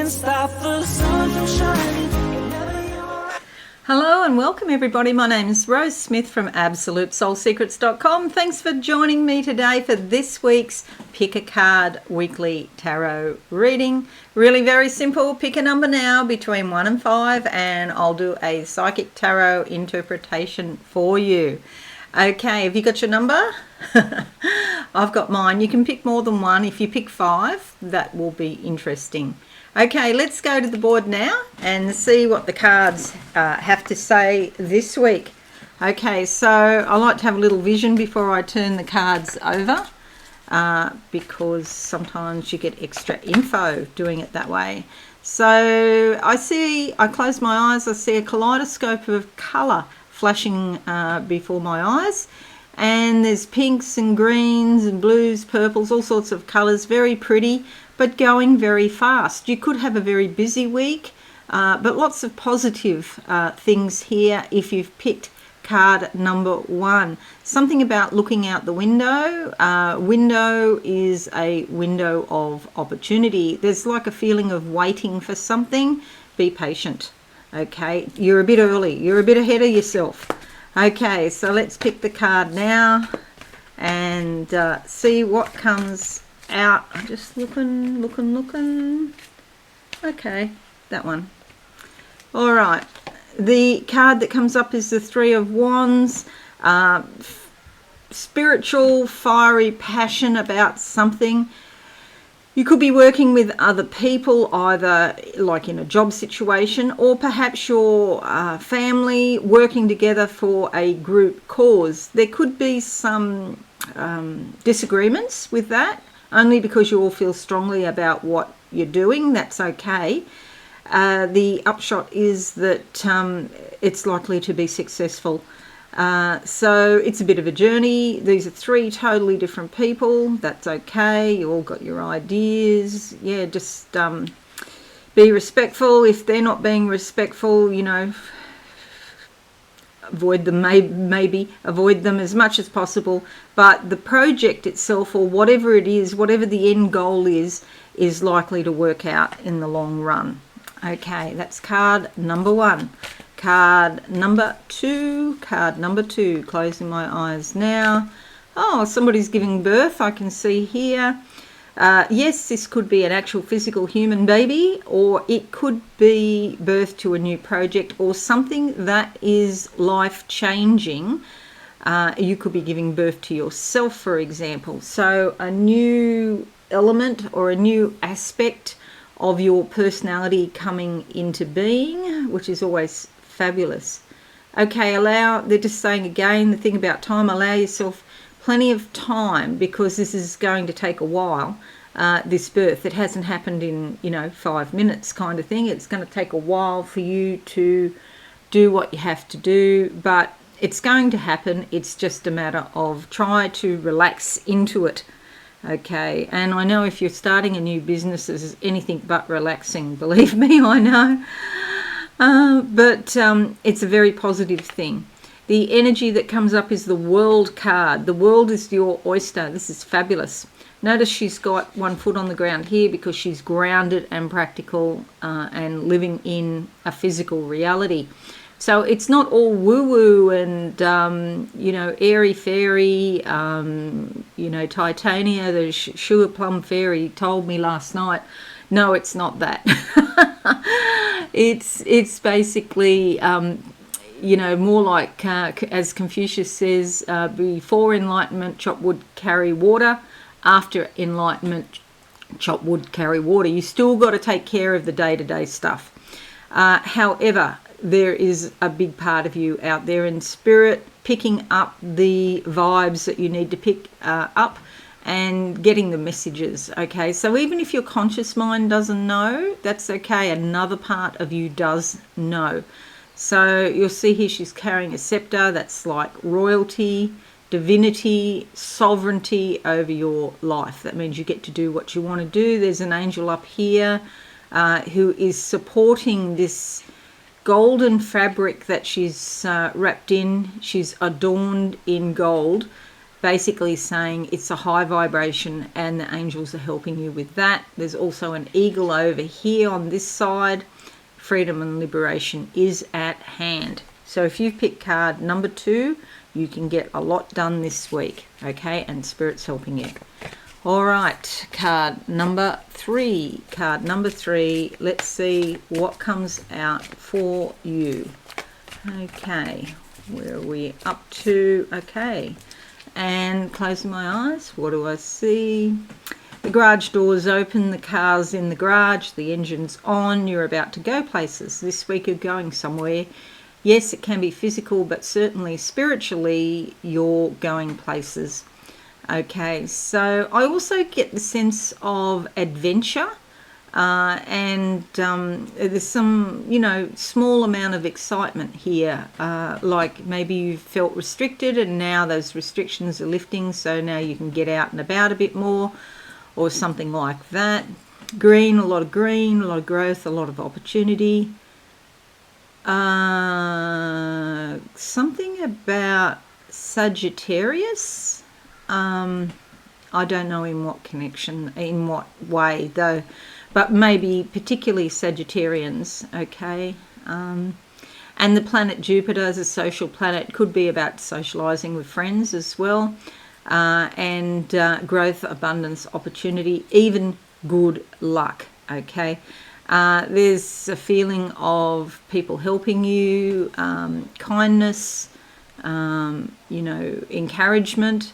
can't stop the sun from shining. Hello and welcome everybody. My name is Rose Smith from AbsoluteSoulSecrets.com. Thanks for joining me today for this week's Pick a Card Weekly Tarot reading. Really very simple. Pick a number now between 1 and 5 and I'll do a psychic tarot interpretation for you. Okay, have you got your number? I've got mine. You can pick more than one. If you pick 5, that will be interesting. Okay, let's go to the board now and see what the cards have to say this week. Okay, so I like to have a little vision before I turn the cards over because sometimes you get extra info doing it that way. So I close my eyes, I see a kaleidoscope of colour flashing before my eyes. And there's pinks and greens and blues, purples, all sorts of colours, very pretty, but going very fast. You could have a very busy week, but lots of positive things here if you've picked card number 1. Something about looking out the window. Window is a window of opportunity. There's like a feeling of waiting for something. Be patient, okay? You're a bit early. You're a bit ahead of yourself. Okay, so let's pick the card now and see what comes out. I'm just looking. Okay, that one. All right, the card that comes up is the Three of Wands. Spiritual, fiery passion about something. You could be working with other people, either like in a job situation or perhaps your family working together for a group cause. There could be some disagreements with that, only because you all feel strongly about what you're doing. That's okay. The upshot is that it's likely to be successful. So it's a bit of a journey. These are 3 totally different people. That's okay. You all got your ideas. Yeah, just be respectful. If they're not being respectful, you know, avoid them, maybe avoid them as much as possible. But the project itself, or whatever it is, whatever the end goal is likely to work out in the long run. Okay, that's card number 1. Card number 2, closing my eyes now. Oh, somebody's giving birth, I can see here. Yes, this could be an actual physical human baby, or it could be birth to a new project or something that is life-changing. You could be giving birth to yourself, for example. So a new element or a new aspect of your personality coming into being, which is always fabulous. Okay, they're just saying again, the thing about time, allow yourself plenty of time because this is going to take a while, this birth. It hasn't happened in, 5 minutes kind of thing. It's going to take a while for you to do what you have to do, but it's going to happen. It's just a matter of try to relax into it. Okay, and I know if you're starting a new business, it's anything but relaxing, believe me, I know. But it's a very positive thing. The energy that comes up is the World card. The world is your oyster. This is fabulous. Notice she's got one foot on the ground here because she's grounded and practical and living in a physical reality. So it's not all woo-woo and, airy-fairy, Titania, the sugar plum fairy told me last night. No, it's not that. It's basically, more like, as Confucius says, before enlightenment, chop wood, carry water. After enlightenment, chop wood, carry water. You still got to take care of the day-to-day stuff. However, there is a big part of you out there in spirit picking up the vibes that you need to pick up and getting the messages. Okay, so even if your conscious mind doesn't know, that's okay. Another part of you does know. So you'll see here she's carrying a scepter. That's like royalty, divinity, sovereignty over your life. That means you get to do what you want to do. There's an angel up here who is supporting this golden fabric that she's wrapped in. She's adorned in gold, basically saying it's a high vibration and the angels are helping you with that. There's also an eagle over here on this side. Freedom and liberation is at hand. So if you pick card number 2, you can get a lot done this week, okay? And Spirit's helping you. All right, card number 3. Card number 3. Let's see what comes out for you. Okay, where are we up to? Okay, and closing my eyes, what do I see? The garage door's open, the car's in the garage, the engine's on, you're about to go places. This week you're going somewhere. Yes, it can be physical, but certainly spiritually you're going places. Okay, so I also get the sense of adventure, and there's some, small amount of excitement here, like maybe you felt restricted and now those restrictions are lifting, so now you can get out and about a bit more, or something like that. Green, a lot of growth, a lot of opportunity. Something about Sagittarius. I don't know in what connection, in what way though, but maybe particularly Sagittarians, okay? And the planet Jupiter is a social planet, could be about socializing with friends as well, and growth, abundance, opportunity, even good luck, okay? There's a feeling of people helping you, kindness, encouragement,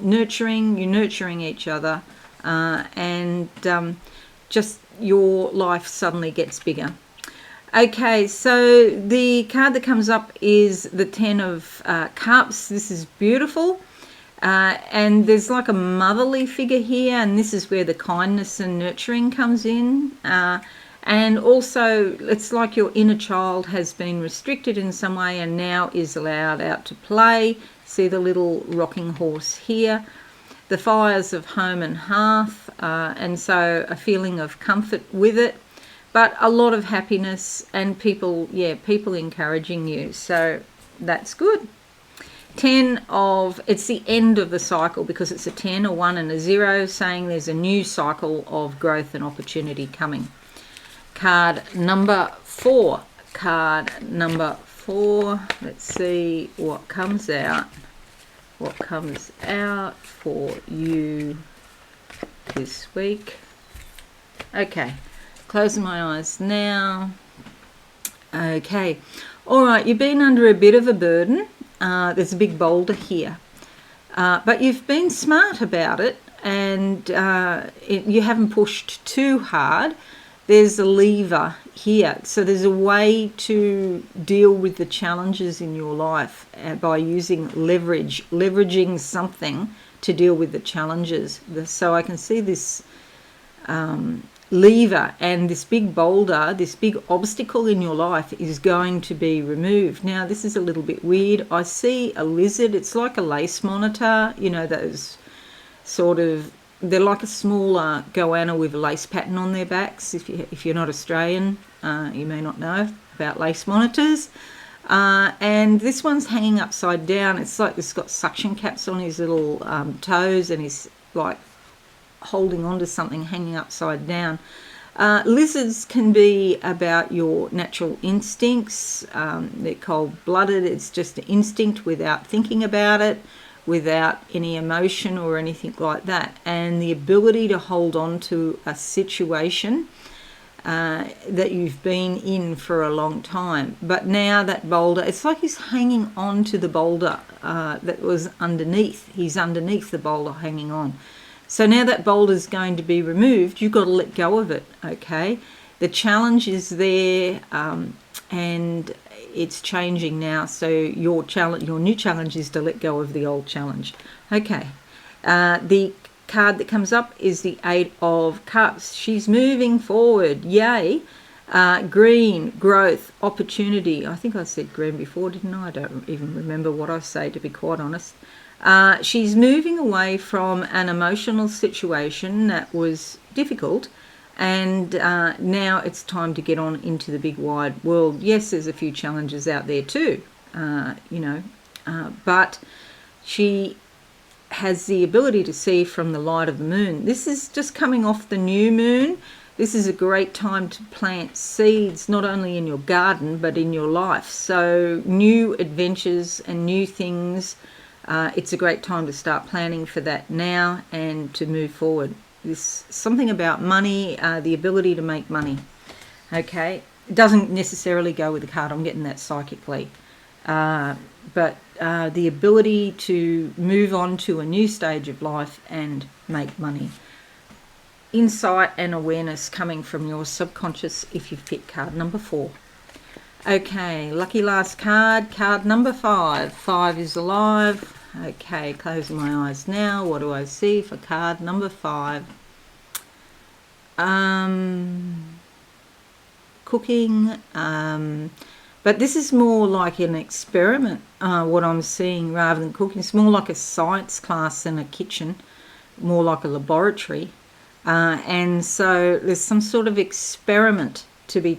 nurturing, you're nurturing each other, and just your life suddenly gets bigger. Okay, so the card that comes up is the 10 of Cups. This is beautiful, and there's like a motherly figure here, and this is where the kindness and nurturing comes in, and also it's like your inner child has been restricted in some way and now is allowed out to play. See the little rocking horse here, the fires of home and hearth, and so a feeling of comfort with it, but a lot of happiness and people encouraging you, so that's good. 10 of, it's the end of the cycle because it's a 10, a 1 and a 0, saying there's a new cycle of growth and opportunity coming. Card number 4. Card number 4. Let's see what comes out. What comes out for you this week. Okay, closing my eyes now. Okay, all right, you've been under a bit of a burden. There's a big boulder here, but you've been smart about it, and you haven't pushed too hard. There's a lever here, so there's a way to deal with the challenges in your life by using leveraging something to deal with the challenges. So I can see this lever, and this big boulder, this big obstacle in your life is going to be removed. Now this is a little bit weird. I see a lizard. It's like a lace monitor, those sort of, they're like a smaller goanna with a lace pattern on their backs. If you're not Australian, you may not know about lace monitors. And this one's hanging upside down. It's like it's got suction caps on his little toes, and he's like holding on to something hanging upside down. Lizards can be about your natural instincts. They're cold-blooded. It's just an instinct without thinking about it, without any emotion or anything like that, and the ability to hold on to a situation that you've been in for a long time. But now that boulder, it's like he's hanging on to the boulder that was underneath. He's underneath the boulder hanging on. So now that boulder's going to be removed, you've got to let go of it, okay? The challenge is there, and it's changing now, so your new challenge is to let go of the old challenge. Okay, the card that comes up is the 8 of Cups. She's moving forward, yay. Green, growth, opportunity. I think I said green before, didn't I? I don't even remember what I say, to be quite honest. She's moving away from an emotional situation that was difficult, and now it's time to get on into the big wide world. Yes, there's a few challenges out there too, but she has the ability to see from the light of the moon. This is just coming off the new moon. This is a great time to plant seeds, not only in your garden, but in your life. So new adventures and new things, it's a great time to start planning for that now and to move forward. This something about money, the ability to make money. Okay, it doesn't necessarily go with the card. I'm getting that psychically. But the ability to move on to a new stage of life and make money. Insight and awareness coming from your subconscious if you've picked card number 4. Okay, lucky last card, card number 5. 5 is alive. Okay, closing my eyes now. What do I see for card number 5? Cooking. But this is more like an experiment, what I'm seeing, rather than cooking. It's more like a science class than a kitchen, more like a laboratory. And so there's some sort of experiment to be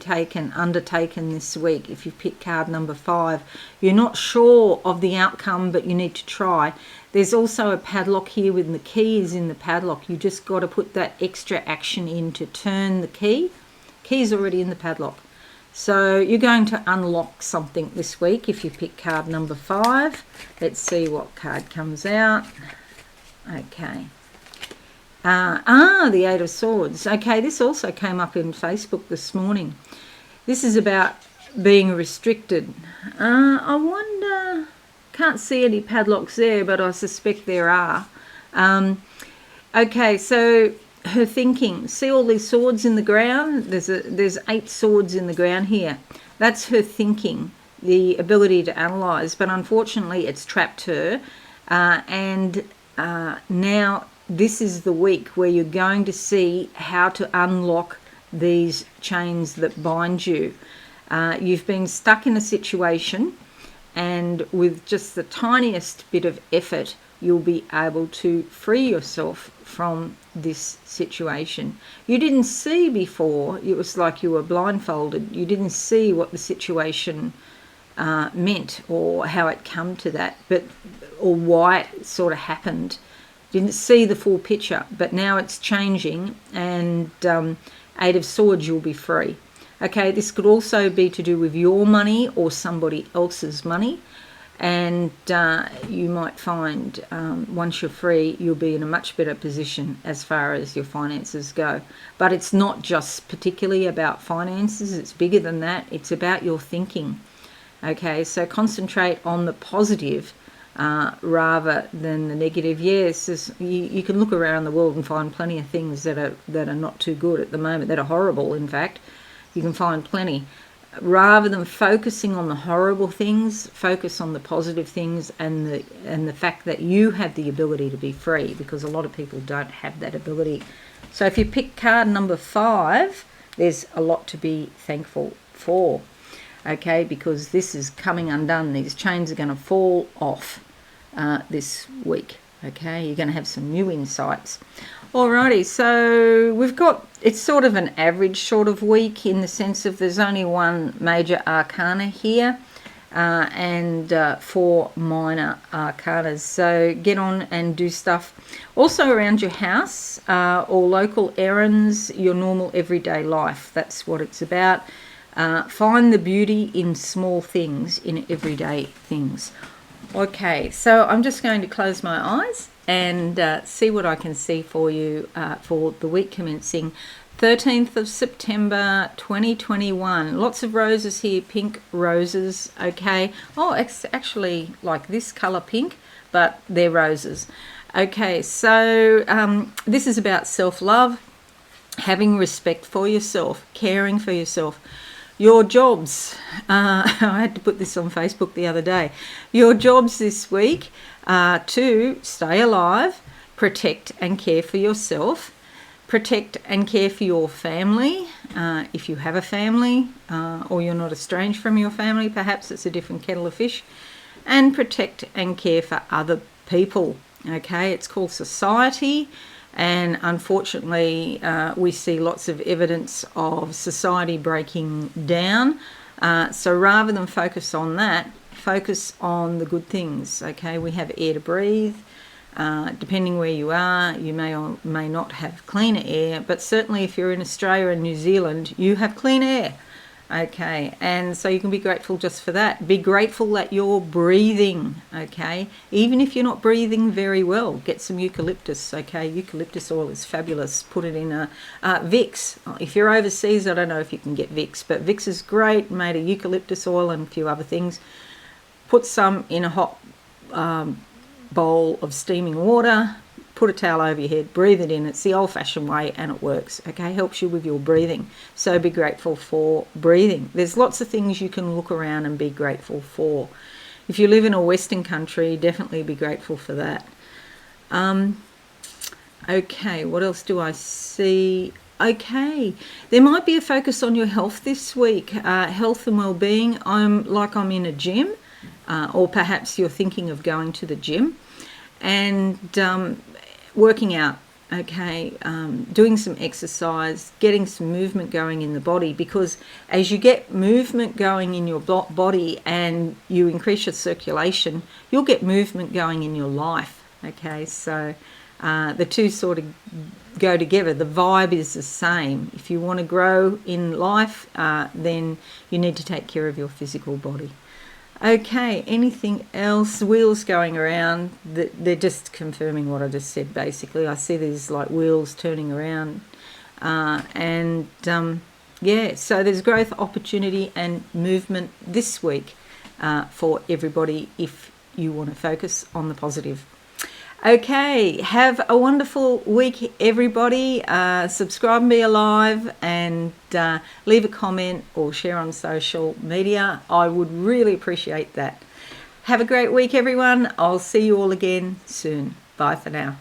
undertaken this week. If you pick card number 5, you're not sure of the outcome, but you need to try. There's also a padlock here with the key is in the padlock. You just got to put that extra action in to turn the key. Key's already in the padlock. So you're going to unlock something this week if you pick card number 5. Let's see what card comes out. Okay. The 8 of Swords. Okay, this also came up in Facebook this morning. This is about being restricted. I wonder, can't see any padlocks there, but I suspect there are. Okay, so her thinking. See all these swords in the ground? There's 8 swords in the ground here. That's her thinking, the ability to analyse. But unfortunately, it's trapped her. Now this is the week where you're going to see how to unlock these chains that bind you. You've been stuck in a situation, and with just the tiniest bit of effort, you'll be able to free yourself from this situation. You didn't see before. It was like you were blindfolded. You didn't see what the situation meant or how it come to that, or why it sort of happened. Didn't see the full picture, but now it's changing, and 8 of Swords, you'll be free. Okay, this could also be to do with your money or somebody else's money, and you might find once you're free, you'll be in a much better position as far as your finances go. But it's not just particularly about finances, it's bigger than that. It's about your thinking. Okay, so concentrate on the positive rather than the negative. Yes, you can look around the world and find plenty of things that are not too good at the moment, that are horrible. In fact, you can find plenty. Rather than focusing on the horrible things, focus on the positive things and the fact that you have the ability to be free, because a lot of people don't have that ability. So if you pick card number 5, there's a lot to be thankful for. Okay, because this is coming undone. These chains are going to fall off this week. Okay, you're going to have some new insights. Alrighty, so we've got, it's sort of an average sort of week in the sense of there's only one major arcana here and 4 minor arcanas. So get on and do stuff also around your house or local errands, your normal everyday life. That's what it's about. Find the beauty in small things, in everyday things. Okay, so I'm just going to close my eyes and see what I can see for you for the week commencing 13th of September 2021. Lots of roses here, pink roses, okay. Oh, it's actually like this colour pink, but they're roses. Okay, so this is about self-love, having respect for yourself, caring for yourself. Your jobs, I had to put this on Facebook the other day. Your jobs this week are to stay alive, protect and care for yourself, protect and care for your family, if you have a family or you're not estranged from your family, perhaps it's a different kettle of fish, and protect and care for other people. Okay, it's called society. And unfortunately, we see lots of evidence of society breaking down. So rather than focus on that, focus on the good things. Okay, we have air to breathe. Depending where you are, you may or may not have cleaner air, but certainly if you're in Australia and New Zealand, you have clean air. Okay, and so you can be grateful just for that. Be grateful that you're breathing, okay? Even if you're not breathing very well, get some eucalyptus, okay? Eucalyptus oil is fabulous. Put it in a Vicks. If you're overseas, I don't know if you can get Vicks, but Vicks is great, made of eucalyptus oil and a few other things. Put some in a hot bowl of steaming water, put a towel over your head, breathe it in. It's the old-fashioned way and it works, okay? Helps you with your breathing. So be grateful for breathing. There's lots of things you can look around and be grateful for. If you live in a Western country, definitely be grateful for that. Okay, what else do I see? Okay, there might be a focus on your health this week, health and well-being. I'm in a gym, or perhaps you're thinking of going to the gym and working out, okay, doing some exercise, getting some movement going in the body, because as you get movement going in your body and you increase your circulation, you'll get movement going in your life, okay? So the two sort of go together. The vibe is the same. If you want to grow in life, then you need to take care of your physical body. Okay, anything else? Wheels going around. They're just confirming what I just said, basically. I see these like wheels turning around. Yeah, so there's growth, opportunity and movement this week for everybody if you want to focus on the positive. Okay, have a wonderful week, everybody. Subscribe and be alive, and leave a comment or share on social media. I would really appreciate that. Have a great week, everyone. I'll see you all again soon. Bye for now.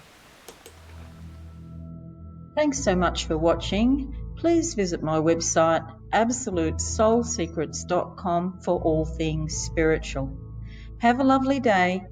Thanks so much for watching. Please visit my website, absolutesoulsecrets.com, for all things spiritual. Have a lovely day.